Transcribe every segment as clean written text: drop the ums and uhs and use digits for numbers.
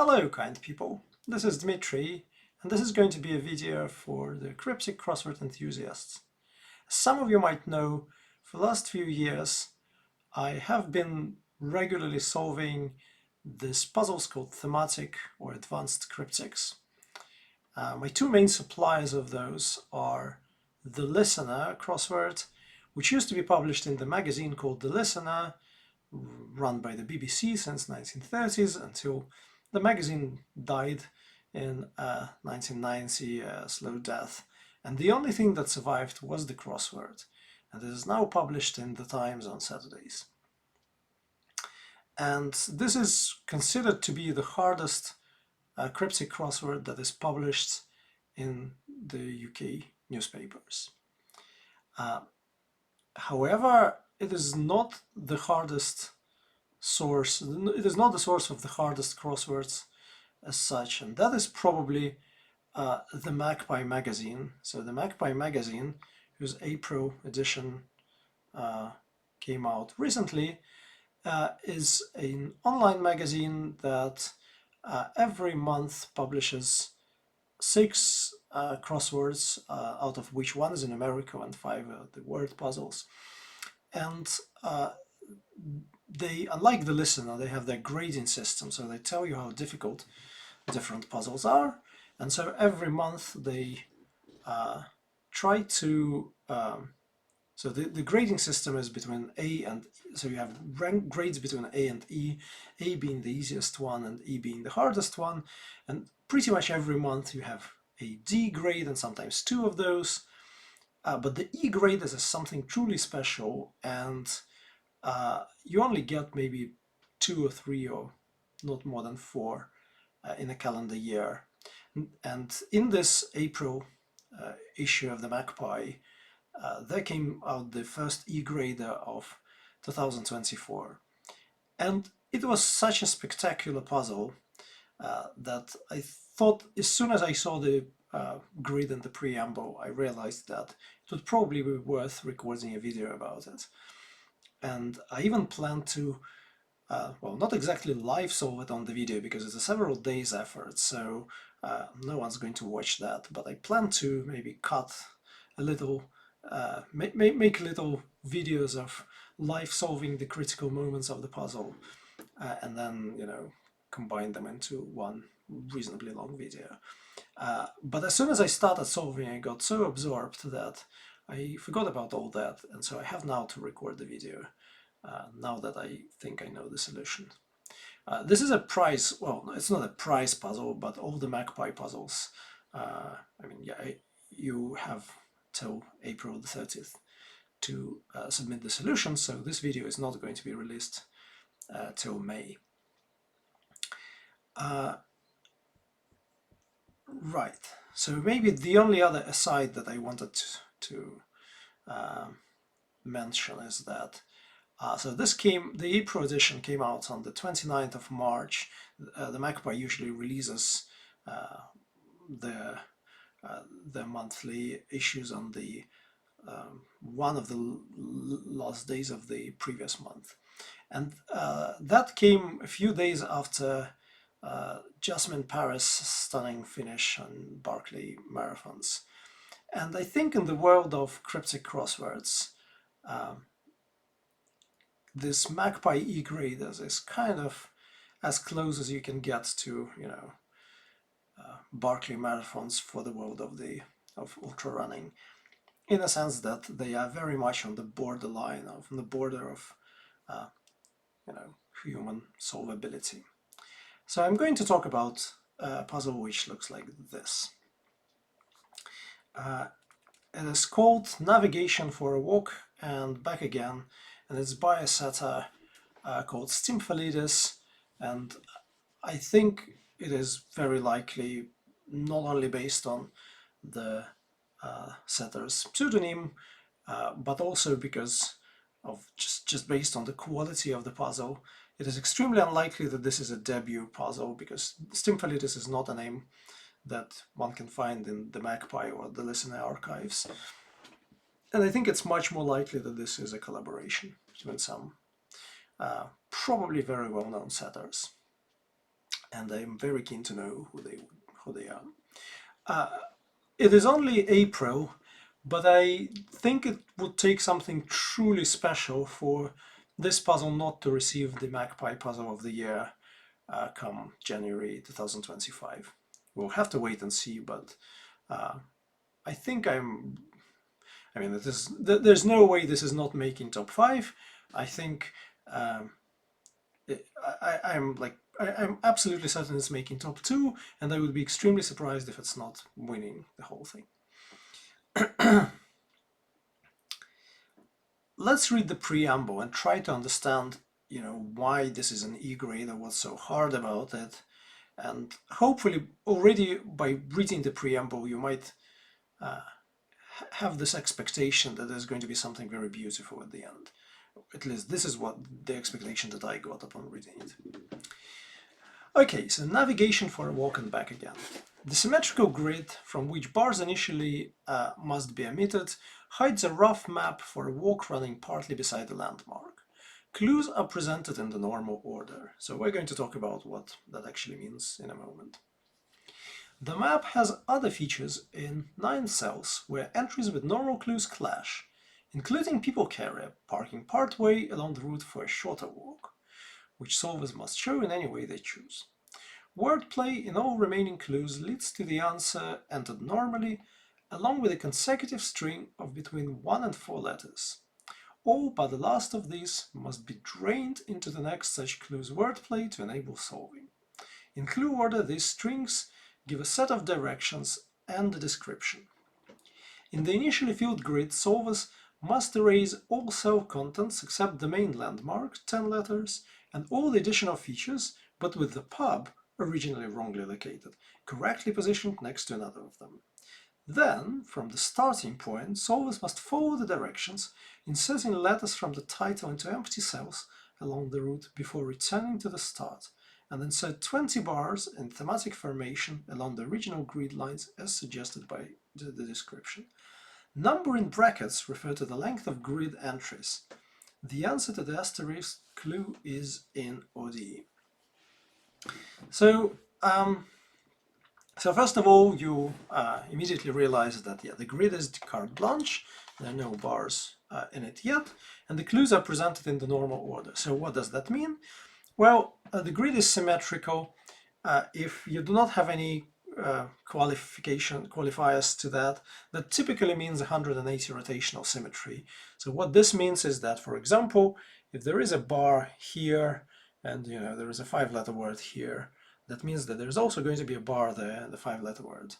Hello, kind people. This is Dmitry, and this is going to be a video for the cryptic crossword enthusiasts. As some of you might know, for the last few years, I have been regularly solving these puzzles called thematic or advanced cryptics. My two main suppliers of those are The Listener crossword, which used to be published in the magazine called The Listener, run by the BBC since 1930s until the magazine died in 1990, slow death. And the only thing that survived was the crossword, and it is now published in the Times on Saturdays. And this is considered to be the hardest cryptic crossword that is published in the UK newspapers. However, it is not the hardest source, it is not the source of the hardest crosswords as such, and that is probably the Magpie magazine. So the Magpie magazine, whose April edition came out recently, is an online magazine that every month publishes 6 crosswords, out of which one is in America and 5 are the word puzzles. And they, unlike the Listener, they have their grading system, so they tell you how difficult different puzzles are. And so every month they try to so the grading system is between A and so you have grades between A and E, A being the easiest one and E being the hardest one, and pretty much every month you have a D grade and sometimes 2 of those, but the E grade is something truly special, and you only get maybe 2 or 3 or not more than 4 in a calendar year. And in this April issue of the Magpie, there came out the first E-grader of 2024. And it was such a spectacular puzzle that I thought, as soon as I saw the grid and the preamble, I realized that it would probably be worth recording a video about it. And I even planned to, well, not exactly live solve it on the video because it's a several days effort, so no one's going to watch that, but I plan to maybe cut a little, make little videos of live solving the critical moments of the puzzle, and then, you know, combine them into one reasonably long video. But as soon as I started solving, I got so absorbed that I forgot about all that, and so I have now to record the video, now that I think I know the solution. This is a prize, well, it's not a prize puzzle, but all the Magpie puzzles, I mean, yeah, you have till April the 30th to submit the solution, so this video is not going to be released till May. Right, so maybe the only other aside that I wanted to mention is that so the April edition came out on the 29th of March. The Magpie usually releases their monthly issues on the one of the last days of the previous month. And that came a few days after Jasmine Paris' stunning finish on Barclay Marathons. And I think in the world of cryptic crosswords, this Magpie E-graders is kind of as close as you can get to, you know, Barclay Marathons for the world of ultra running, in a sense that they are very much on the borderline of, on the border of, you know, human solvability. So I'm going to talk about a puzzle which looks like this. It is called Navigation for a Walk and Back Again, and it's by a setter called Stymphalides, and I think it is very likely not only based on the setter's pseudonym, but also because of just based on the quality of the puzzle. It is extremely unlikely that this is a debut puzzle, because Stymphalides is not a name that one can find in the Magpie or the Listener archives. And I think it's much more likely that this is a collaboration between some probably very well-known setters. and I'm very keen to know who they are. It is only April, but I think it would take something truly special for this puzzle not to receive the Magpie Puzzle of the Year come January 2025. We'll have to wait and see, but I think I mean, there's no way this is not making top 5. I think um, I'm absolutely certain it's making top 2, and I would be extremely surprised if it's not winning the whole thing. Let's read the preamble and try to understand, why this is an E grade or what's so hard about it. And hopefully, already by reading the preamble, you might have this expectation that there's going to be something very beautiful at the end. At least this is what the expectation that I got upon reading it. Okay, so navigation for a walk and back again. The symmetrical grid, from which bars initially must be omitted, hides a rough map for a walk running partly beside the landmark. Clues are presented in the normal order, so we're going to talk about what that actually means in a moment. The map has other features in 9 cells where entries with normal clues clash, including people carrier parking partway along the route for a shorter walk, which solvers must show in any way they choose. Wordplay in all remaining clues leads to the answer entered normally, along with a consecutive string of between 1 and 4 letters. All but the last of these must be drained into the next such clue's wordplay to enable solving. In clue order, these strings give a set of directions and a description. In the initially filled grid, solvers must erase all cell contents except the main landmark, 10 letters, and all the additional features, but with the pub, originally wrongly located, correctly positioned next to another of them. Then, from the starting point, solvers must follow the directions, inserting letters from the title into empty cells along the route before returning to the start, and insert 20 bars in thematic formation along the original grid lines as suggested by the description. Number in brackets refer to the length of grid entries. The answer to the asterisk clue is in ODE. So first of all, you immediately realize that the grid is carte blanche. There are no bars in it yet, and the clues are presented in the normal order. So what does that mean? Well, the grid is symmetrical. If you do not have any qualifiers to that, that typically means 180 rotational symmetry. So what this means is that, for example, if there is a bar here and there is a 5-letter word here, that means that there's also going to be a bar there and the 5-letter word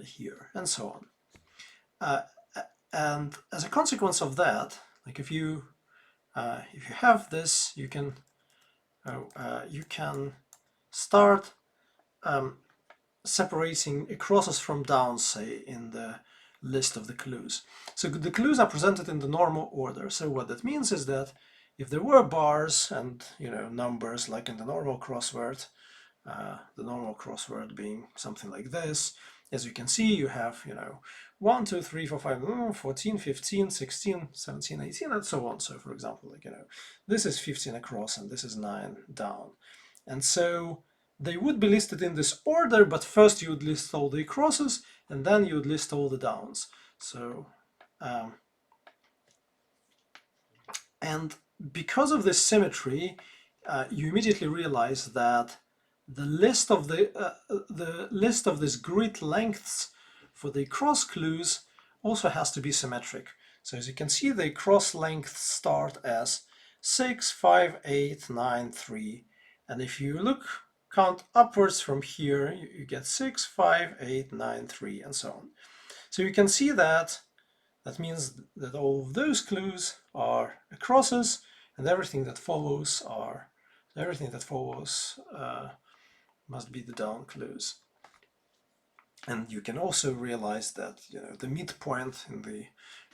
here, and so on. And as a consequence of that, like if you have this, you can start separating crosses from downs, say, in the list of the clues. So the clues are presented in the normal order. So what that means is that if there were bars and numbers like in the normal crossword being something like this, as you can see, you have 1, 2, 3, 4, 5, 14, 15, 16, 17, 18, and so on. So for example, like this is 15 across and this is 9 down, and so they would be listed in this order, but first you would list all the crosses and then you would list all the downs. So and because of this symmetry, you immediately realize that the list of this grid lengths for the cross clues also has to be symmetric. So as you can see, the cross lengths start as 6, 5, 8, 9, 3, and if you count upwards from here, you get 6, 5, 8, 9, 3, and so on. So you can see that means that all of those clues are crosses, and everything that follows must be the down clues. And you can also realize that the midpoint in the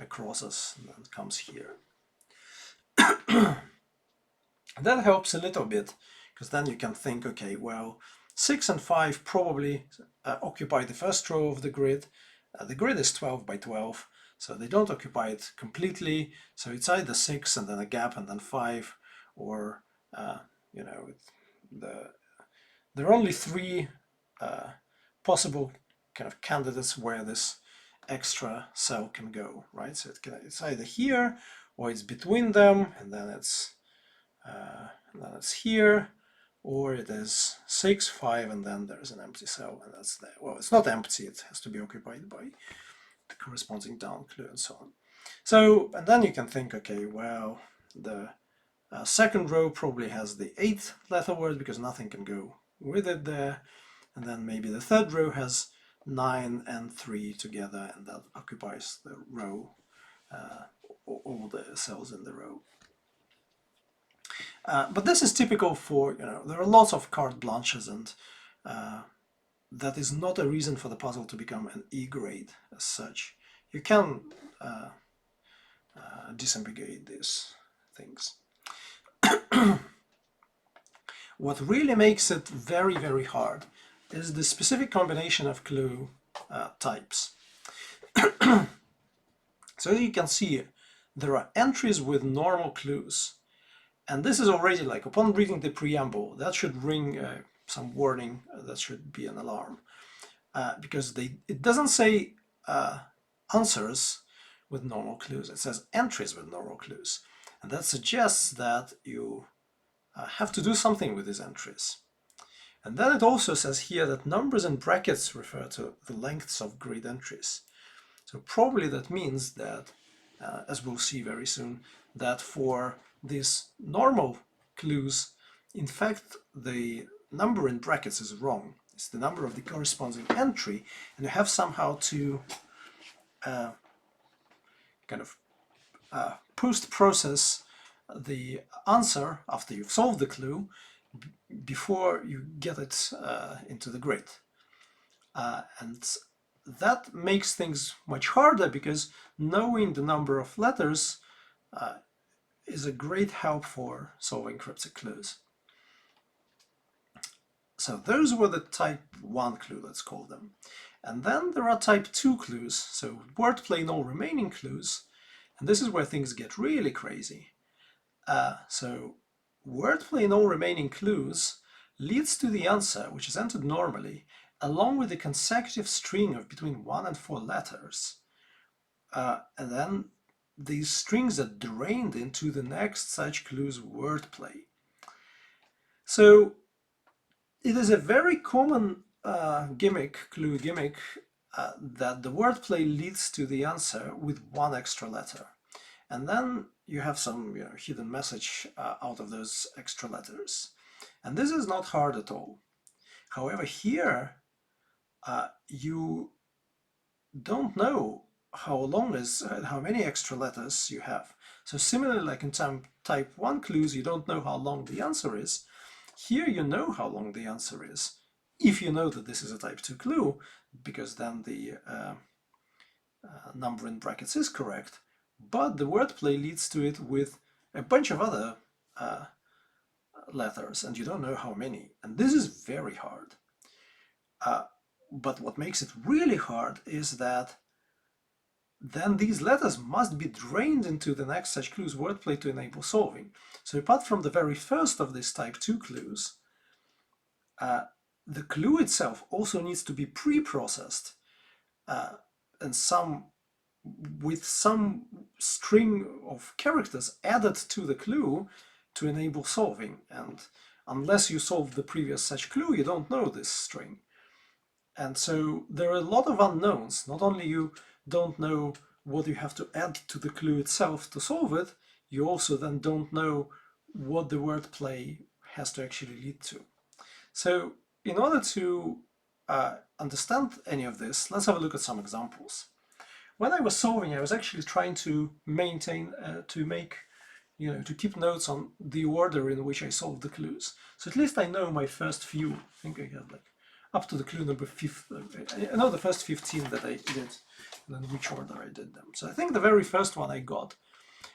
crosses then comes here. That helps a little bit, because then you can think, okay, well, 6 and 5 probably occupy the first row of the grid. The grid is 12 by 12, so they don't occupy it completely. So it's either 6 and then a gap and then 5, or there are only three possible kind of candidates where this extra cell can go, right? So it's either here, or it's between them, and then it's here, or it is 6, 5, and then there's an empty cell, and that's there. Well, it's not empty, it has to be occupied by the corresponding down clue and so on. So, and then you can think, okay, well, the second row probably has the 8th letter word because nothing can go with it there. And then maybe the third row has 9 and 3 together, and that occupies the row, all the cells in the row. But this is typical for, there are lots of carte blanches, and that is not a reason for the puzzle to become an E grade as such. You can disambiguate these things. What really makes it very, very hard is the specific combination of clue types. So as you can see, there are entries with normal clues. And this is already like, upon reading the preamble, that should ring some warning, that should be an alarm. Because it doesn't say answers with normal clues, it says entries with normal clues. And that suggests that you have to do something with these entries. And then it also says here that numbers in brackets refer to the lengths of grid entries. So probably that means that, as we'll see very soon, that for these normal clues, in fact, the number in brackets is wrong. It's the number of the corresponding entry, and you have somehow to kind of post-process the answer after you've solved the clue before you get it into the grid. And that makes things much harder because knowing the number of letters is a great help for solving cryptic clues. So those were the type 1 clue, let's call them. And then there are type 2 clues, so wordplay in all remaining clues. And this is where things get really crazy. So wordplay in all remaining clues leads to the answer, which is entered normally, along with a consecutive string of between 1 and 4 letters. And then these strings are drained into the next such clue's wordplay. So it is a very common clue gimmick, that the wordplay leads to the answer with 1 extra letter. And then you have some hidden message out of those extra letters. And this is not hard at all. However, here you don't know how many extra letters you have. So similarly, like in type 1 clues, you don't know how long the answer is. Here you know how long the answer is, if you know that this is a type 2 clue, because then the number in brackets is correct, but the wordplay leads to it with a bunch of other letters, and you don't know how many. And this is very hard. But what makes it really hard is that then these letters must be drained into the next such clue's wordplay to enable solving. So apart from the very first of these type 2 clues, the clue itself also needs to be pre-processed and with some string of characters added to the clue to enable solving. And unless you solve the previous such clue, you don't know this string. And so there are a lot of unknowns. Not only you don't know what you have to add to the clue itself to solve it, you also then don't know what the wordplay has to actually lead to. So in order to understand any of this, let's have a look at some examples. When I was solving, I was actually trying to maintain, to keep notes on the order in which I solved the clues. So at least I know my first few. I think I had like up to the clue number 5. I know the first 15 that I did, and then which order I did them. So I think the very first one I got.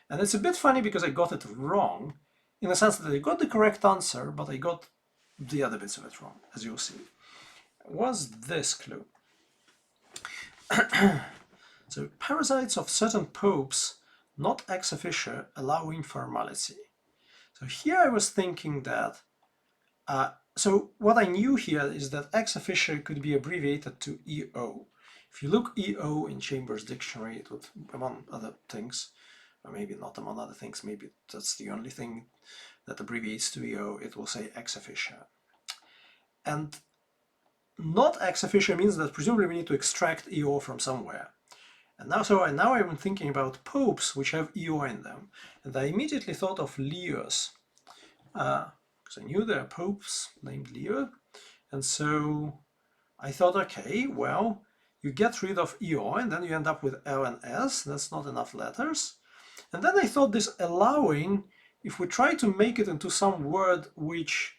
And it's a bit funny because I got it wrong, in the sense that I got the correct answer, but I got the other bits of it wrong, as you'll see. It was this clue. So, parasites of certain popes, not ex officio, allowing formality. So here I was thinking that so what I knew here is that ex officio could be abbreviated to EO. If you look EO in Chambers Dictionary, it would, among other things, or maybe not among other things, maybe that's the only thing that abbreviates to EO, it will say ex officio. And not ex officio means that presumably we need to extract EO from somewhere. And now I'm thinking about popes which have EO in them. And I immediately thought of Leos, because I knew there are popes named Leo. And so I thought, okay, well, you get rid of EO and then you end up with L and S. That's not enough letters. And then I thought this allowing, if we try to make it into some word which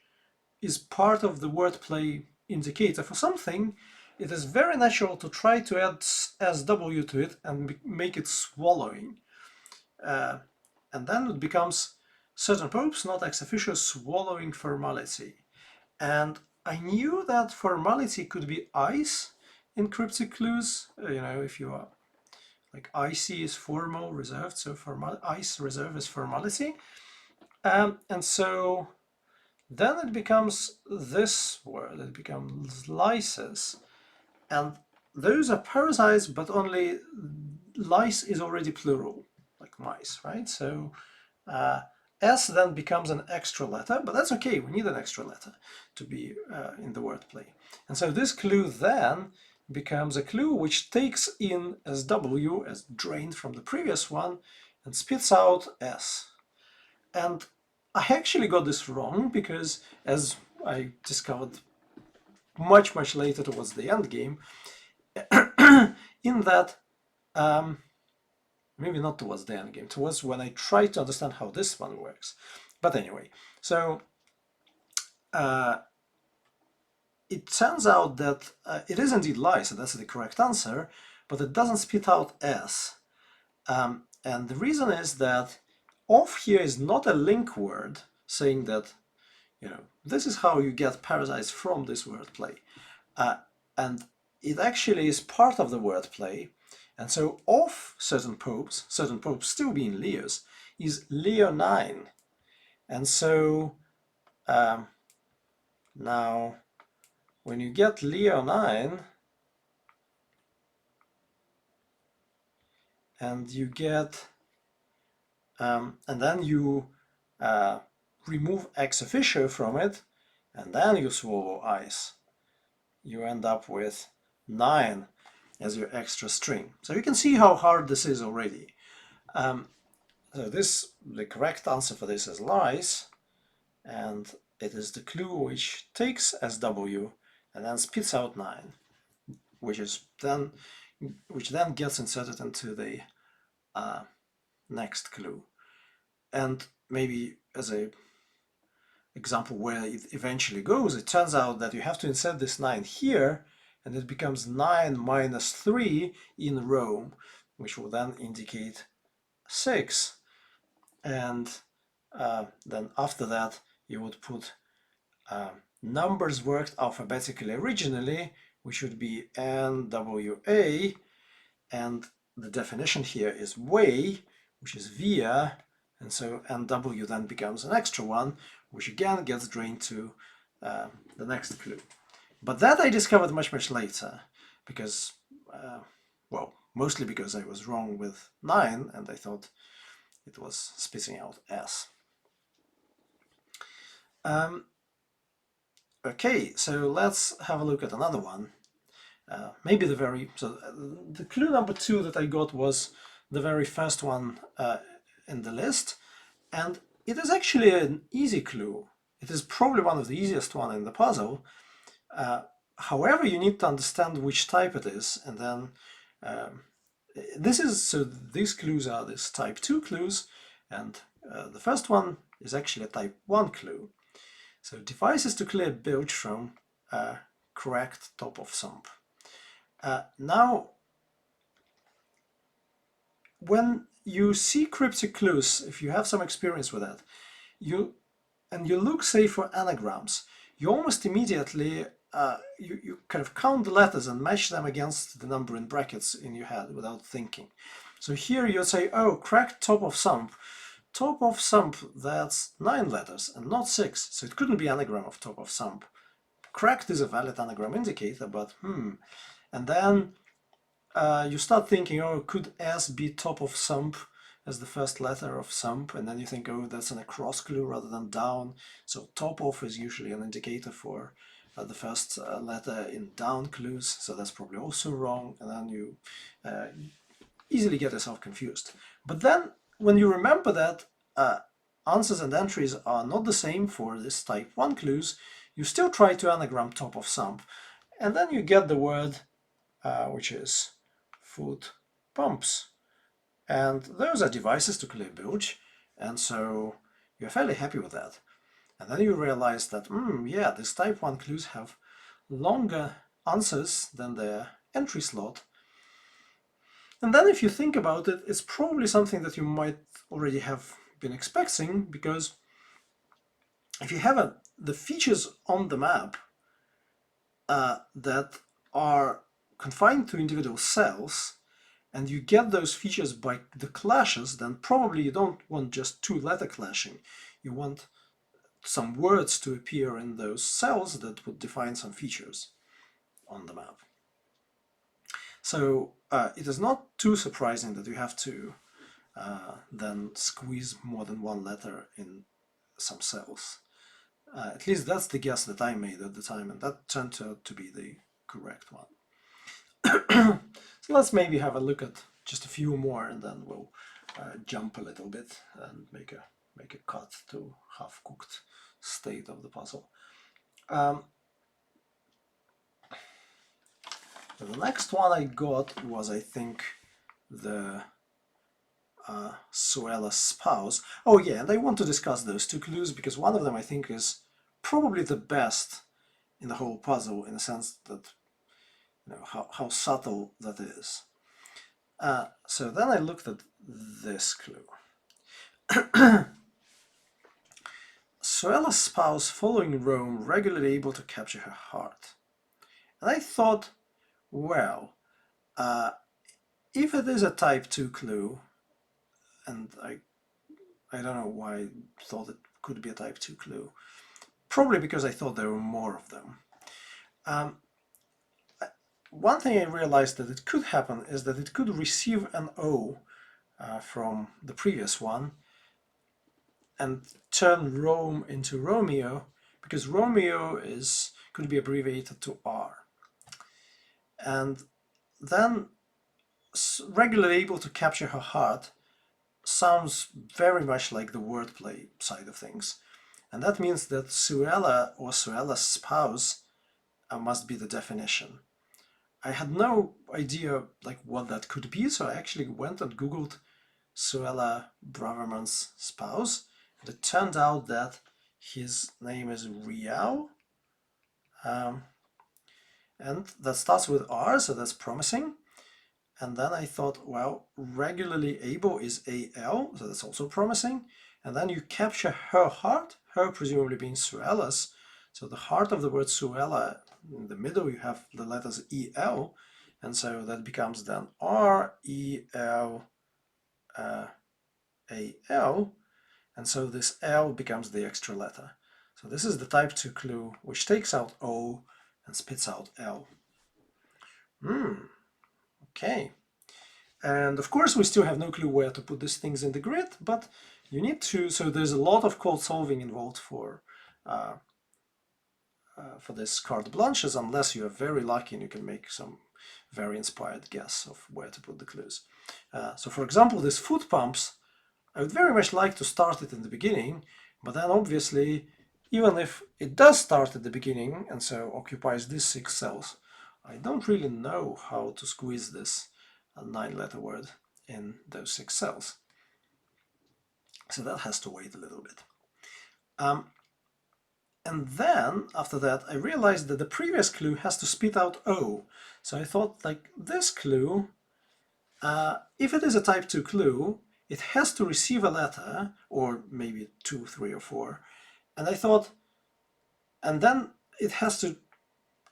is part of the wordplay indicator for something, it is very natural to try to add SW to it and make it swallowing. And then it becomes certain popes, not ex officio, swallowing formality. And I knew that formality could be ice in cryptic clues. You know, if you are like icy is formal, reserved, so ice reserve is formality. And so then it becomes this word, it becomes lysis. And those are parasites, but only lice is already plural, like mice, right? So S then becomes an extra letter, but that's okay, we need an extra letter to be in the wordplay. And so this clue then becomes a clue which takes in as W, as drained from the previous one, and spits out S. And I actually got this wrong because, as I discovered much, much later towards the end game, in that, maybe not towards the end game, towards when I tried to understand how this one works. But anyway, so it turns out that it is indeed lie, so that's the correct answer, but it doesn't spit out S. And the reason is that off here is not a link word saying that, you know, this is how you get parasites from this wordplay. And it actually is part of the wordplay. And so of certain popes still being Leos, is Leonine. And so now when you get Leonine, and you get, and then you remove ex officio from it, and then you swallow ice, you end up with 9 as your extra string. So you can see how hard this is already. So the correct answer for this is lice, and it is the clue which takes SW and then spits out 9, which then gets inserted into the next clue. And maybe as a example where it eventually goes, it turns out that you have to insert this 9 here, and it becomes 9 minus 3 in Rome, which will then indicate 6. And then after that you would put numbers worked alphabetically originally, which would be NWA, and the definition here is way, which is via, and so NW then becomes an extra one, which again gets drained to the next clue. But that I discovered much, much later, because, well, mostly because I was wrong with 9, and I thought it was spitting out S. Okay, so let's have a look at another one. Maybe the clue number 2 that I got was the very first one in the list, and it is actually an easy clue. It is probably one of the easiest one in the puzzle. However, you need to understand which type it is, and then these clues are this type 2 clues, and the first one is actually a type 1 clue. So devices to clear bilge from correct top of sump. Now, when you see cryptic clues, if you have some experience with that, you look, say, for anagrams, you almost immediately you kind of count the letters and match them against the number in brackets in your head without thinking. So here you say, oh, cracked top of sump. Top of sump, that's 9 letters and not 6, so it couldn't be anagram of top of sump. cracked is a valid anagram indicator, but and then you start thinking, oh, could S be top of sump as the first letter of sump? And then you think, oh, that's an across clue rather than down. So top of is usually an indicator for the first letter in down clues, so that's probably also wrong. And then you easily get yourself confused. But then when you remember that answers and entries are not the same for this type 1 clues, you still try to anagram top of sump. And then you get the word which is foot pumps. And those are devices to clear bilge, and so you're fairly happy with that. And then you realize that, yeah, these type 1 clues have longer answers than their entry slot. And then if you think about it, it's probably something that you might already have been expecting, because if you have the features on the map that are confined to individual cells, and you get those features by the clashes, then probably you don't want just 2-letter clashing. You want some words to appear in those cells that would define some features on the map. So it is not too surprising that you have to then squeeze more than 1 letter in some cells. At least that's the guess that I made at the time, and that turned out to be the correct one. So let's maybe have a look at just a few more, and then we'll jump a little bit and make a cut to half-cooked state of the puzzle. The next one I got was, I think, the Suella's spouse. Oh yeah, and I want to discuss those 2 clues, because one of them I think is probably the best in the whole puzzle, in the sense that, you know, how subtle that is. So then I looked at this clue. Suella's spouse, following Rome, regularly able to capture her heart. And I thought, well, if it is a type 2 clue, and I don't know why I thought it could be a type 2 clue, probably because I thought there were more of them. One thing I realized that it could happen is that it could receive an O from the previous one and turn Rome into Romeo, because Romeo could be abbreviated to R. And then regularly able to capture her heart sounds very much like the wordplay side of things. And that means that Suella or Suella's spouse must be the definition. I had no idea like what that could be, so I actually went and googled Suella Braverman's spouse, and it turned out that his name is Riao, and that starts with R, so that's promising. And then I thought, well, regularly able is AL, so that's also promising. And then you capture her heart, her presumably being Suella's. So the heart of the word Suella, in the middle you have the letters EL, and so that becomes then REL AL, and so this L becomes the extra letter. So this is the type 2 clue, which takes out O and spits out L. Okay. And of course we still have no clue where to put these things in the grid, but you need to, so there's a lot of code solving involved for this carte blanches, unless you are very lucky and you can make some very inspired guess of where to put the clues. So for example, this foot pumps, I would very much like to start it in the beginning, but then obviously, even if it does start at the beginning and so occupies these 6 cells, I don't really know how to squeeze this 9-letter word in those 6 cells. So that has to wait a little bit. And then, after that, I realized that the previous clue has to spit out O. So I thought, like, this clue, if it is a type 2 clue, it has to receive a letter, or maybe 2, 3, or 4. And I thought, and then it has to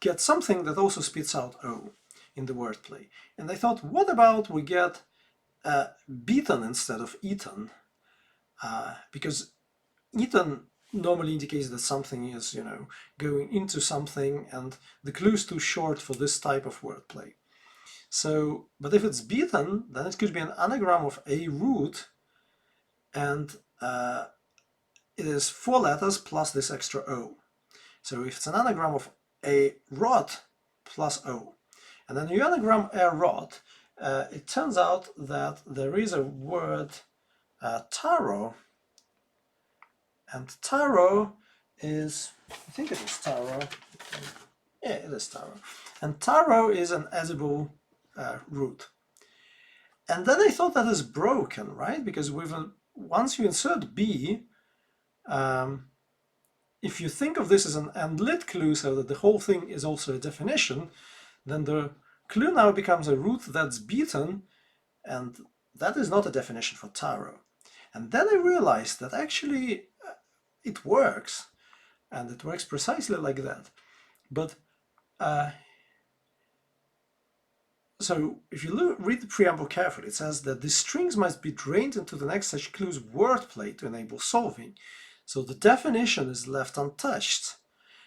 get something that also spits out O in the wordplay. And I thought, what about we get beaten instead of eaten? Because eaten normally indicates that something is, going into something, and the clue is too short for this type of wordplay. So, but if it's beaten, then it could be an anagram of a root, and it is 4 letters plus this extra O. So if it's an anagram of a rot plus O, and then you anagram a rot, it turns out that there is a word taro, and taro is, I think it is taro, yeah, it is taro, and taro is an edible root. And then I thought that is broken, right? Because once you insert B, if you think of this as an and-lit clue so that the whole thing is also a definition, then the clue now becomes a root that's beaten, and that is not a definition for taro. And then I realized that actually it works, and it works precisely like that. But so if you read the preamble carefully, it says that the strings must be drained into the next such clue's wordplay to enable solving. So the definition is left untouched.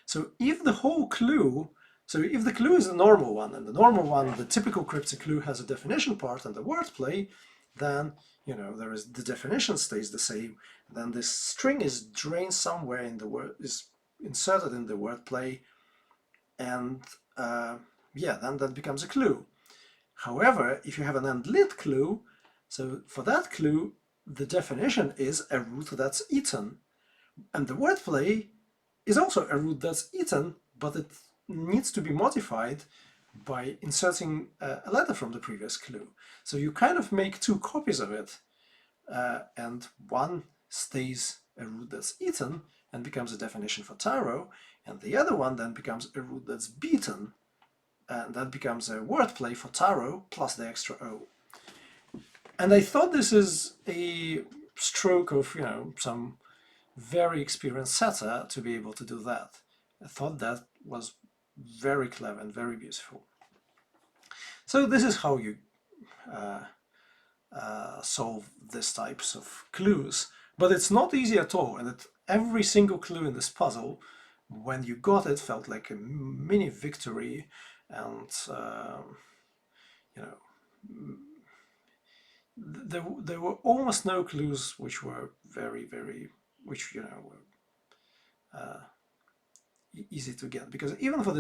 So if the whole clue, so if the clue is the normal one, and the normal one, the typical cryptic clue has a definition part and the wordplay, then there is the definition stays the same. Then this string is drained somewhere in the word, is inserted in the wordplay, and yeah, then that becomes a clue. However, if you have an and-lit clue, so for that clue, the definition is a root that's eaten, and the wordplay is also a root that's eaten, but it needs to be modified by inserting a letter from the previous clue. So you kind of make two copies of it, and one stays a root that's eaten and becomes a definition for taro, and the other one then becomes a root that's beaten, and that becomes a wordplay for taro plus the extra O. And I thought this is a stroke of, some very experienced setter to be able to do that. I thought that was very clever and very beautiful. So this is how you solve these types of clues, but it's not easy at all, and every single clue in this puzzle, when you got it, felt like a mini victory, and there were almost no clues which were which were easy to get, because even for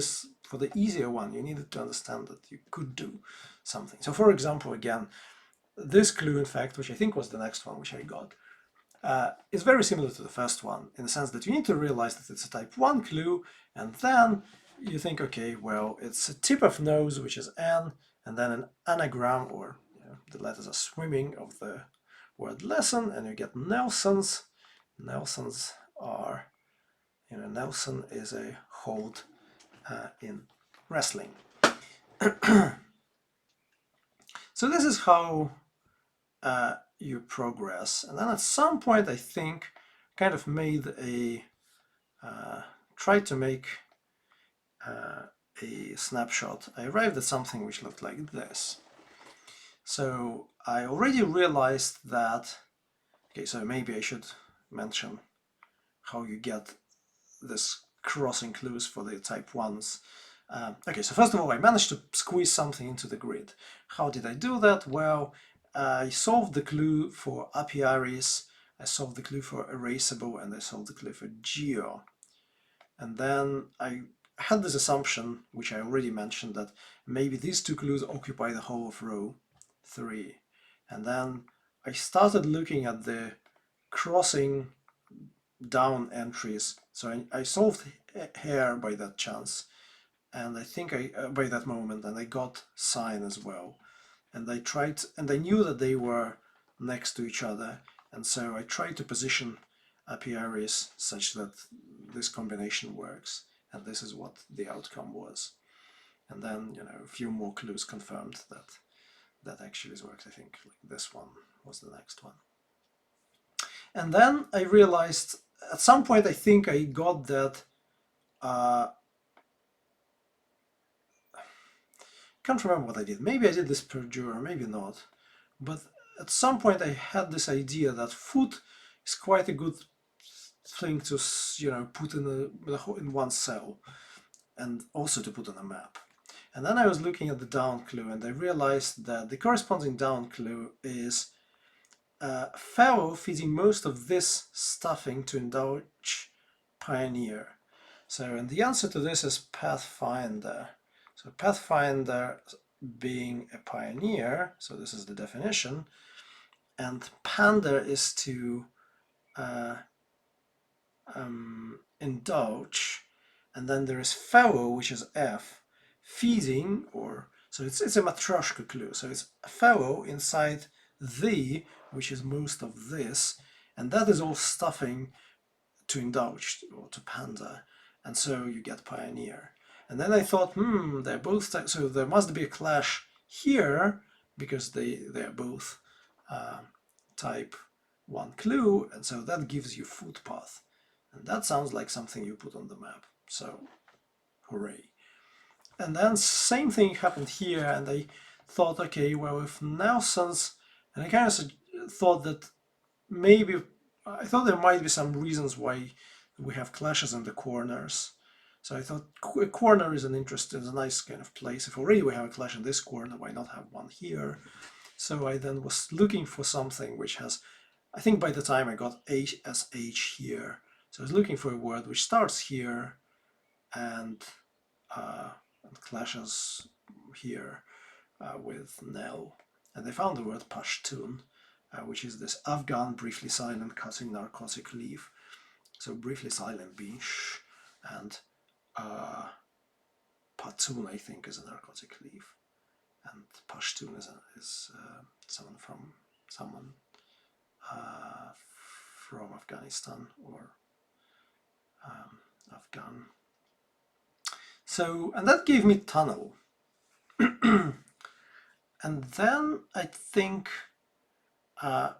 the easier one, you needed to understand that you could do something. So for example, again, this clue, in fact, which I think was the next one which I got, is very similar to the first one, in the sense that you need to realize that it's a type 1 clue, and then you think, okay, well, it's a tip of nose, which is N, and then an anagram, or the letters are swimming, of the word lesson, and you get Nelsons. Nelsons are, Nelson is a hold in wrestling. So this is how you progress, and then at some point I think kind of made tried to make a snapshot. I arrived at something which looked like this. So I already realized that, okay, so maybe I should mention how you get this crossing clues for the type 1s. Okay, so first of all, I managed to squeeze something into the grid. How did I do that? Well, I solved the clue for apiaries, I solved the clue for erasable, and I solved the clue for geo. And then I had this assumption, which I already mentioned, that maybe these two clues occupy the whole of row 3. And then I started looking at the crossing down entries. So I solved hair by that chance, and I think by that moment, and I got sign as well. And I tried, and I knew that they were next to each other, and so I tried to position apiaries such that this combination works, and this is what the outcome was. And then, a few more clues confirmed that actually works. I think like this one was the next one. And then I realized at some point, I think I got that can't remember what I did. Maybe I did this per juror, maybe not. But at some point I had this idea that foot is quite a good thing to, put in one cell, and also to put on a map. And then I was looking at the down clue, and I realized that the corresponding down clue is Pharaoh feeding most of this stuffing to indulge Pioneer. So, and the answer to this is Pathfinder. So Pathfinder being a pioneer, so this is the definition, and pander is to uh, indulge, and then there is Pharaoh, which is F, feeding, or so it's a matryoshka clue. So it's Pharaoh inside the, which is most of this, and that is all stuffing to indulge or to pander, and so you get pioneer. And then I thought, they're both so there must be a clash here because they're both type 1 clue, and so that gives you footpath, and that sounds like something you put on the map. So hooray. And then same thing happened here, and I thought, okay, well, if Nelson's, and I kind of thought that maybe, I thought there might be some reasons why we have clashes in the corners. So I thought a corner is is a nice kind of place. If already we have a clash in this corner, why not have one here? So I then was looking for something which has, I think by the time I got HSH here, so I was looking for a word which starts here and clashes here with Nel. And they found the word Pashtun, which is this Afghan briefly silent cutting narcotic leaf. So briefly silent being sh, and Patun, I think, is a narcotic leaf, and Pashtun is someone from Afghanistan or Afghan. So, and that gave me tunnel. And then I think I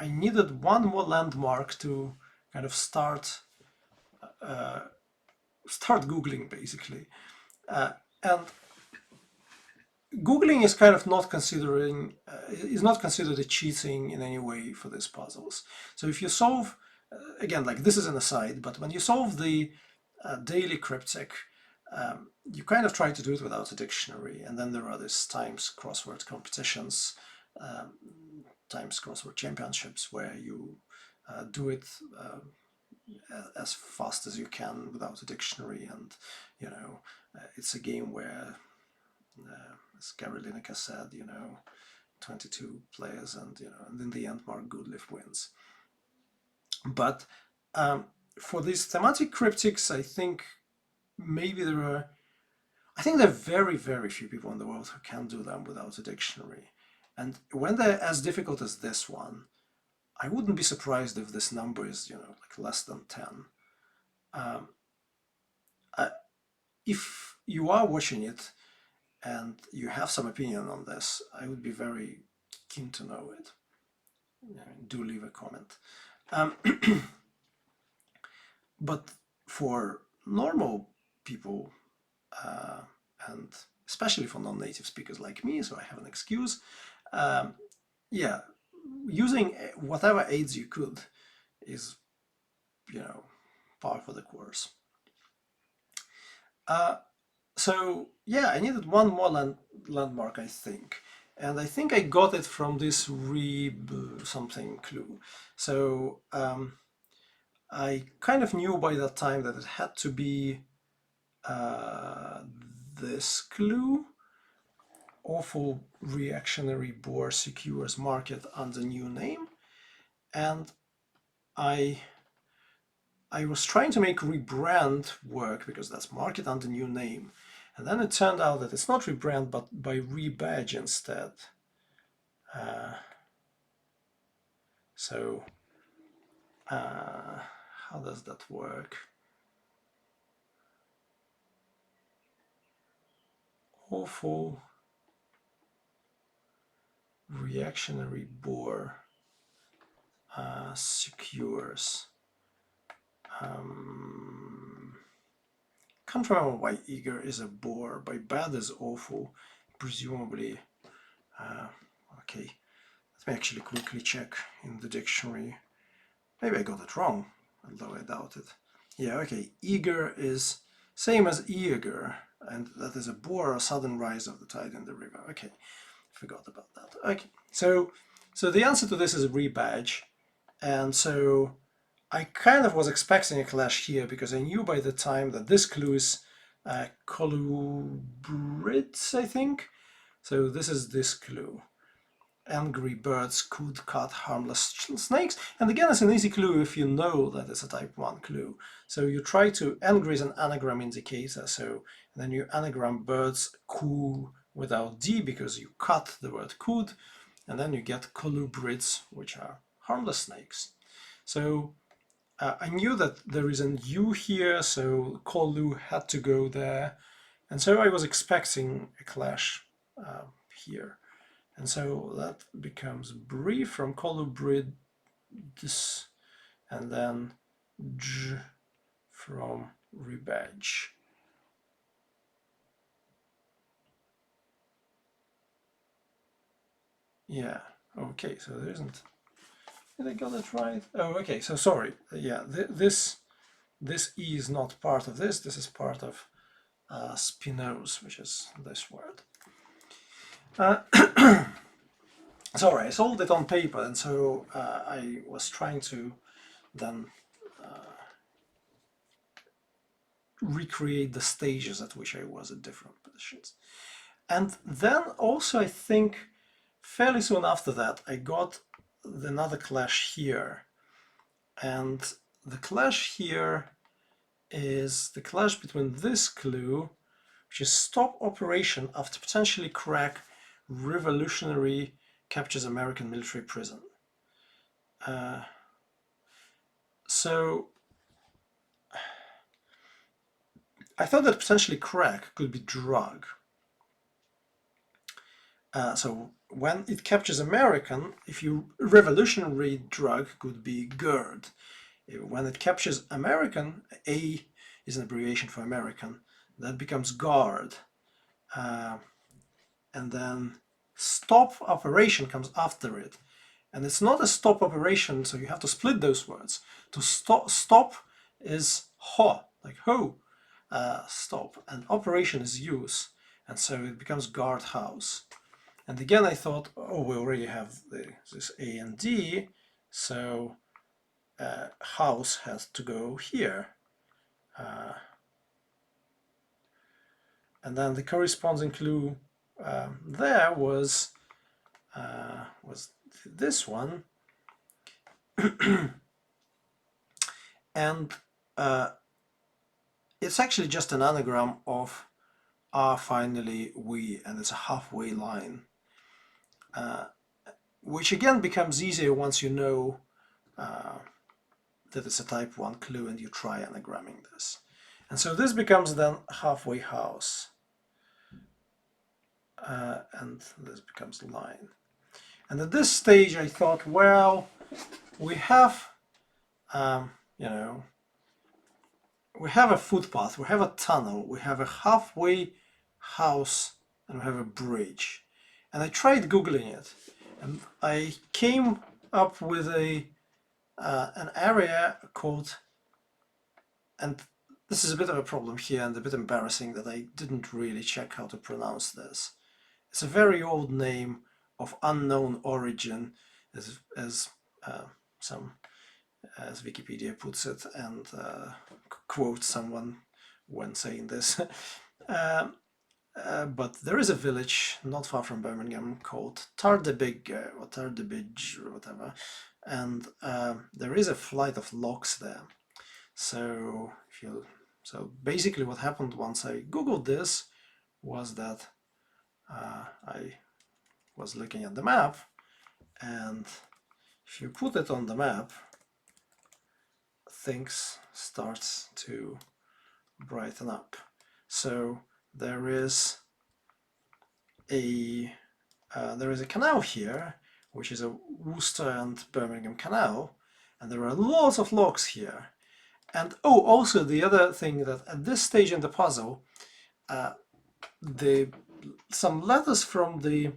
needed one more landmark to kind of start Googling, basically. And Googling is kind of not is not considered a cheating in any way for these puzzles. So if you solve, again, like this is an aside, but when you solve the daily cryptic, you kind of try to do it without a dictionary, and then there are these times crossword competitions, times crossword championships, where you do it as fast as you can without a dictionary, and it's a game where, as Gary Lineker said, 22 players, and and in the end Mark Goodliff wins. But for these thematic cryptics, I think maybe there are very, very few people in the world who can do them without a dictionary. And when they're as difficult as this one, I wouldn't be surprised if this number is, like less than 10. If you are watching it and you have some opinion on this, I would be very keen to know it. Do leave a comment. But for normal people, and especially for non-native speakers like me, so I have an excuse, yeah, using whatever aids you could is, par for the course. So yeah, I needed one more landmark, I think. And I think I got it from this something clue. So I kind of knew by that time that it had to be this clue. Awful reactionary boar secures market under new name. And I was trying to make rebrand work because that's market under new name. And then it turned out that it's not rebrand, but by rebadge instead. So how does that work? Awful reactionary boar secures. Can't remember why eager is a bore. By bad is awful, presumably. Okay, let me actually quickly check in the dictionary. Maybe I got it wrong. although I doubt it. Yeah, okay. Eager is same as eager, and that is a bore or sudden rise of the tide in the river. Okay, forgot about that. Okay, so the answer to this is rebadge, and so I kind of was expecting a clash here because I knew by the time that this clue is colubrids, I think. So this is this clue. Angry birds could cut harmless snakes. And again, it's an easy clue if you know that it's a type 1 clue. So you try to, angry is an anagram indicator, so then you anagram birds coo without D because you cut the word could, and then you get colubrids, which are harmless snakes. So I knew that there is an U here, so colu had to go there, and so I was expecting a clash here. And so that becomes brie from colubrids, and then j from rebadge. Yeah, okay, so there isn't. Did I got it right? Oh, okay, so sorry. Yeah, this E is not part of this. This is part of spinos, which is this word. Sorry, I sold it on paper, and so I was trying to then recreate the stages at which I was at different positions. And then also, I think, fairly soon after that, I got another clash here. And the clash here is the clash between this clue, which is stop operation after potentially crack revolutionary captures American military prison. So I thought that potentially crack could be drug. So when it captures American, if you revolutionary drug could be GERD. When it captures American, A is an abbreviation for American, that becomes guard. And then stop operation comes after it. And it's not a stop operation, so you have to split those words. To stop is ho, like ho, stop, and operation is use. And so it becomes guard house. And again, I thought, oh, we already have this A and D, so house has to go here. And then the corresponding clue there was this one. And it's actually just an anagram of are finally we, and it's a halfway line. Which again becomes easier once you know that it's a type 1 clue and you try anagramming this. And so this becomes then halfway house. And this becomes line. And at this stage I thought, well, we have, you know, we have a footpath, we have a tunnel, we have a halfway house, and we have a bridge. And I tried Googling it, and I came up with an area called, and this is a bit of a problem here and a bit embarrassing that I didn't really check how to pronounce this. It's a very old name of unknown origin, as Wikipedia puts it, and quotes someone when saying this. But there is a village not far from Birmingham called Tardebig or Tardebidge or whatever, and there is a flight of locks there. So basically, what happened once I googled this was that I was looking at the map, and if you put it on the map, things starts to brighten up. So there is a canal here, which is a Worcester and Birmingham canal, and there are lots of locks here. And oh, also the other thing that at this stage in the puzzle, some letters from the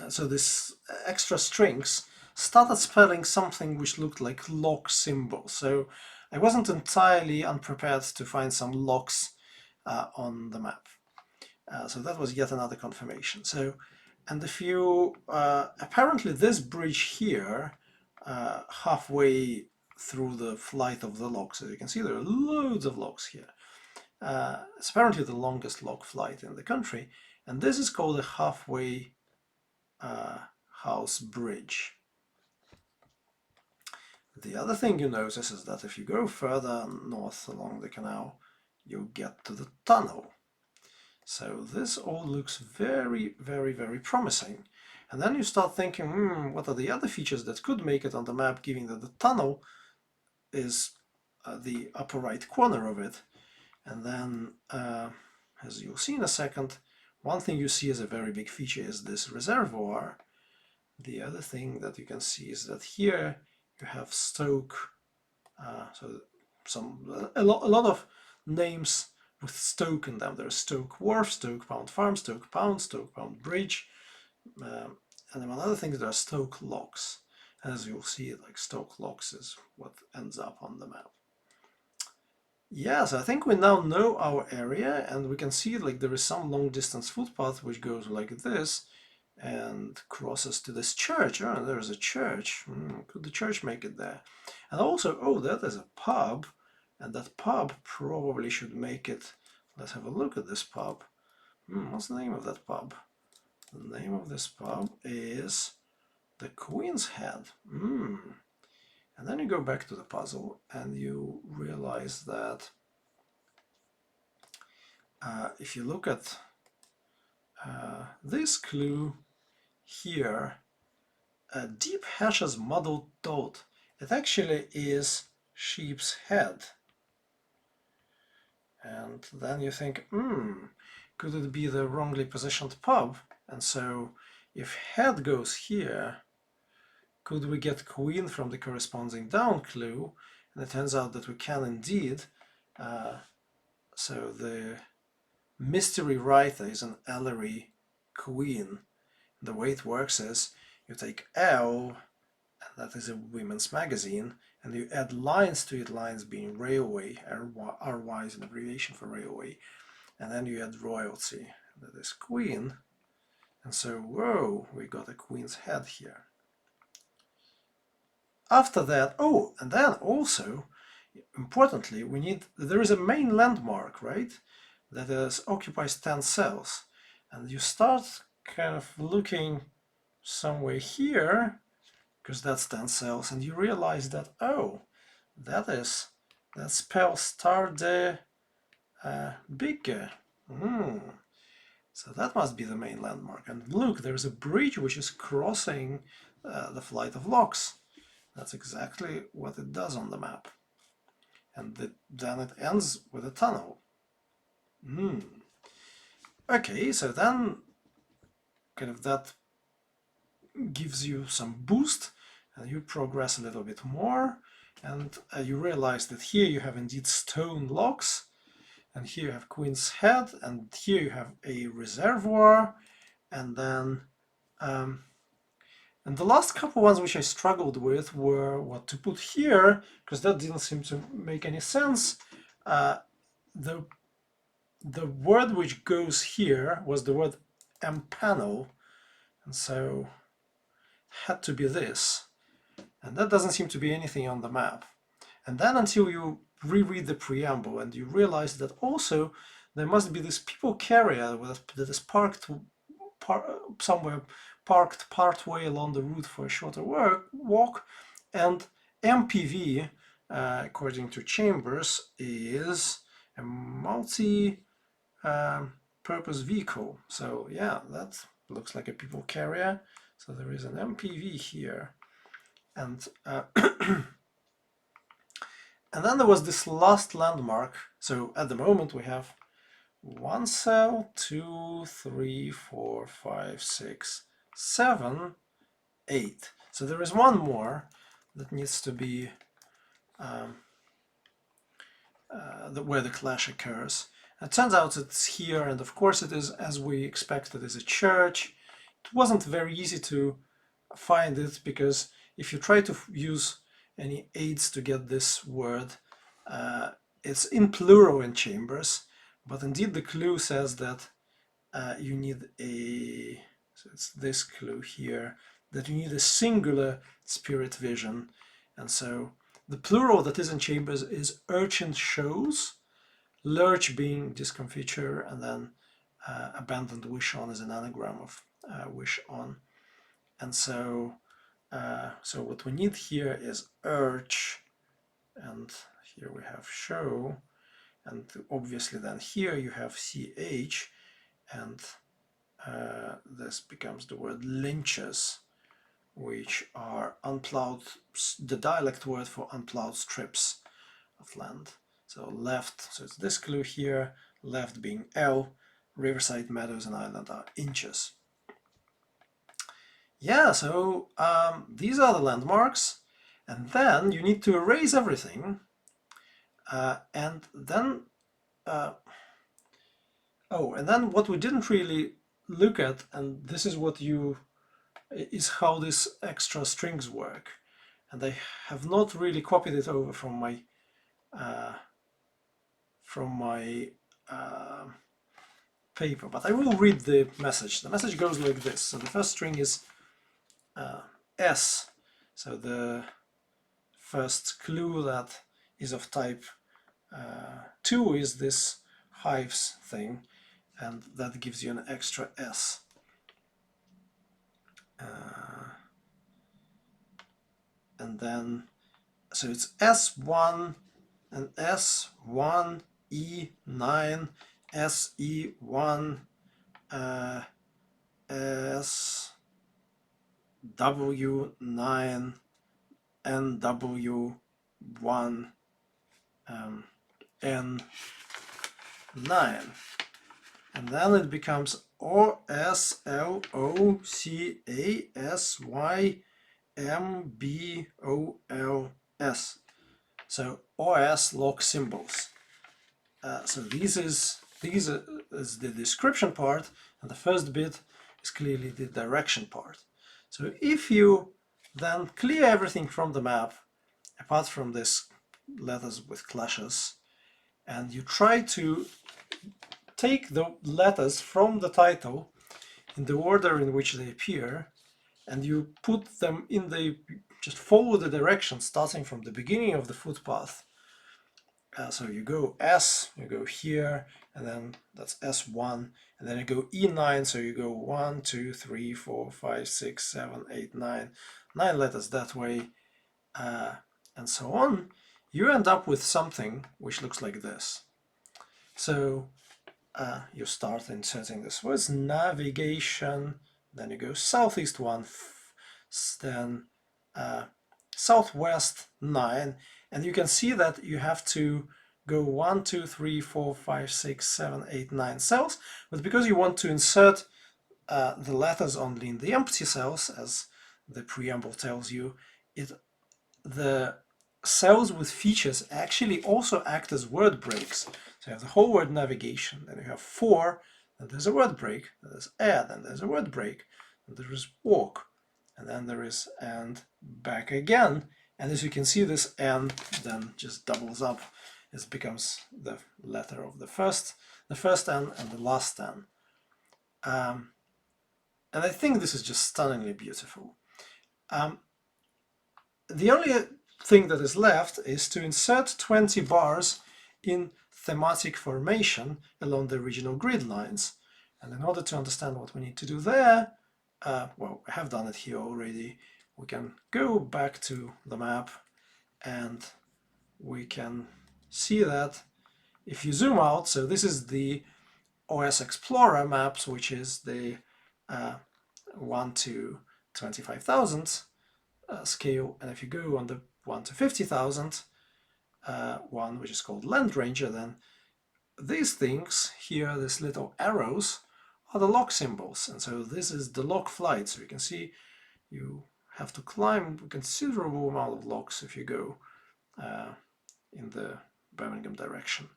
so this extra strings started spelling something which looked like lock symbol. So I wasn't entirely unprepared to find some locks on the map. So that was yet another confirmation. So, and if you, apparently this bridge here, halfway through the flight of the locks, as you can see, there are loads of locks here. It's apparently the longest lock flight in the country, and this is called a halfway house bridge. The other thing you notice is that if you go further north along the canal, you get to the tunnel. So this all looks very, very, very promising. And then you start thinking, what are the other features that could make it on the map, given that the tunnel is the upper right corner of it. And then, as you'll see in a second, one thing you see as a very big feature is this reservoir. The other thing that you can see is that here you have Stoke, a lot of names with Stoke in them. There's Stoke Wharf, Stoke Pound Farm, Stoke Pound Bridge, and then other things there are Stoke Locks. As you'll see, like Stoke Locks is what ends up on the map. Yes, I think we now know our area, and we can see like there is some long distance footpath which goes like this and crosses to this church. Oh, there's a church. Could the church make it there? And also, oh, that is a pub, and that pub probably should make it. Let's have a look at this pub. What's the name of that pub? The name of this pub is the Queen's Head. And then you go back to the puzzle and you realize that if you look at this clue here, Deep Hash's muddled dot, it actually is sheep's head. And then you think, could it be the wrongly positioned pub? And so if head goes here, could we get queen from the corresponding down clue? And it turns out that we can indeed. So the mystery writer is an Ellery queen. The way it works is you take L, and that is a women's magazine, and you add lines to it, lines being railway, RY is an abbreviation for railway, and then you add royalty, that is queen, and so, whoa, we got a queen's head here. After that, oh, and then also, importantly, there is a main landmark, right, that occupies 10 cells, and you start kind of looking somewhere here, because that's 10 cells, and you realize that, oh, that spells star de bigge. So that must be the main landmark. And look, there's a bridge which is crossing the flight of locks. That's exactly what it does on the map. And then it ends with a tunnel. Okay, so then kind of that gives you some boost, and you progress a little bit more, and you realize that here you have indeed stone locks, and here you have Queen's Head, and here you have a reservoir, and then and the last couple ones which I struggled with were what to put here, because that didn't seem to make any sense. The word which goes here was the word empanel, and so had to be this, and that doesn't seem to be anything on the map. And then until you reread the preamble and you realize that also there must be this people carrier that is parked somewhere, parked partway along the route for a shorter walk, and MPV, according to Chambers, is a multi-purpose vehicle. So yeah, that looks like a people carrier. So there is an MPV here, and and then there was this last landmark. So at the moment we have 1 cell, 2, 3, 4, 5, 6, 7, 8. So there is one more that needs to be where the clash occurs. It turns out it's here, and of course it is, as we expected, is a church. It wasn't very easy to find it because if you try to use any aids to get this word, it's in plural in chambers, but indeed the clue says that you need a, so it's this clue here, that you need a singular spirit vision. And so the plural that is in chambers is urchin shows, lurch being discomfiture, and then abandoned wish on is an anagram of wish on. And so so what we need here is urge, and here we have show, and obviously then here you have ch, and this becomes the word lynches, which are unplowed, the dialect word for unplowed strips of land. So left, so it's this clue here, left being L, riverside, meadows, and island are inches. Yeah, so these are the landmarks, and then you need to erase everything, and then oh, and then what we didn't really look at, and this is what you, is how these extra strings work, and I have not really copied it over from my paper, but I will read the message. The message goes like this. So the first string is S, so the first clue that is of type 2 is this hives thing, and that gives you an extra S. And then, so it's S1 and S1, E9, SE1, SW9, NW1, N9. And then it becomes OSLOCASYMBOLS. So OS lock symbols. So this is the description part, and the first bit is clearly the direction part. So if you then clear everything from the map, apart from these letters with clashes, and you try to take the letters from the title in the order in which they appear, and you put them in the, just follow the direction starting from the beginning of the footpath. So you go S, you go here, and then that's S1, and then you go E9, so you go 1, 2, 3, 4, 5, 6, 7, 8, 9, 9 letters that way, and so on. You end up with something which looks like this. So you start inserting this words, navigation, then you go southeast 1, then southwest 9, and you can see that you have to go 1, 2, 3, 4, 5, 6, 7, 8, 9 cells, but because you want to insert the letters only in the empty cells, as the preamble tells you, the cells with features actually also act as word breaks. So you have the whole word navigation, then you have 4, then there's a word break, then there's air, then there's a word break, then there is walk, and then there is and back again. And as you can see, this and then just doubles up. It becomes the letter of the first N and the last N. And I think this is just stunningly beautiful. The only thing that is left is to insert 20 bars in thematic formation along the original grid lines. And in order to understand what we need to do there, well, I have done it here already. We can go back to the map, and we can see that if you zoom out, so this is the OS Explorer maps, which is the 1 to 25,000 scale, and if you go on the 1 to 50,000 one, which is called Land Ranger, then these things here, these little arrows, are the lock symbols, and so this is the lock flight. So you can see you have to climb a considerable amount of locks if you go in the Birmingham direction.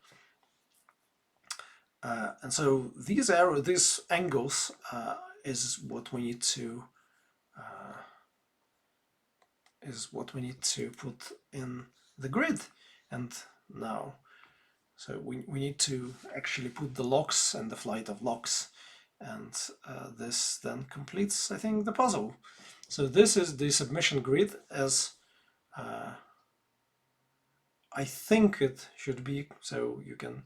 And so these angles is what we need to is what we need to put in the grid. And now, so we need to actually put the locks and the flight of locks, and this then completes, I think, the puzzle. So this is the submission grid as I think it should be. So you can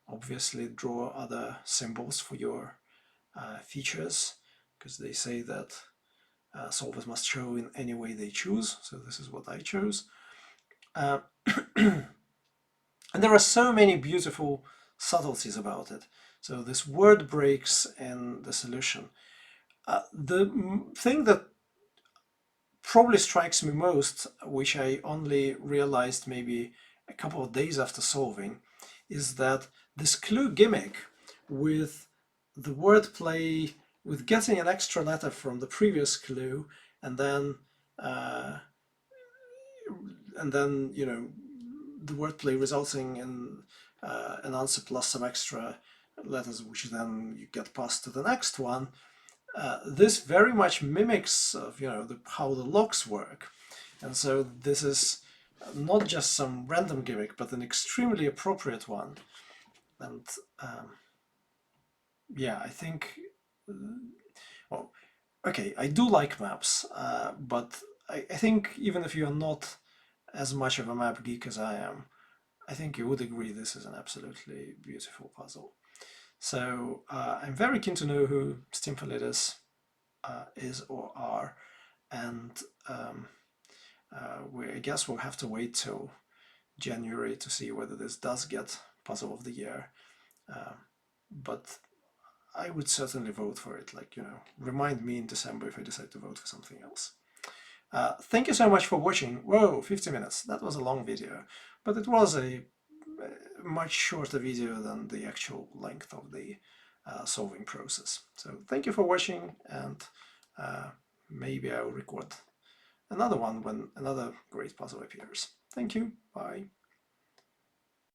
obviously draw other symbols for your features, because they say that solvers must show in any way they choose. So this is what I chose. And there are so many beautiful subtleties about it. So this word breaks in the solution. The thing that probably strikes me most, which I only realized maybe a couple of days after solving, is that this clue gimmick with the wordplay, with getting an extra letter from the previous clue, and then uh, you know, the wordplay resulting in an answer plus some extra letters, which then you get passed to the next one. This very much mimics you know, how the locks work, and so this is not just some random gimmick, but an extremely appropriate one. And yeah, I think, well, okay, I do like maps, but I think even if you're not as much of a map geek as I am, I think you would agree this is an absolutely beautiful puzzle. So I'm very keen to know who Stimfilidis is or are, and I guess we'll have to wait till January to see whether this does get Puzzle of the Year. But I would certainly vote for it. Like, you know, remind me in December if I decide to vote for something else. Thank you so much for watching. Whoa, 50 minutes. That was a long video, but it was a much shorter video than the actual length of the solving process. So thank you for watching, and maybe I'll record another one when another great puzzle appears. Thank you. Bye.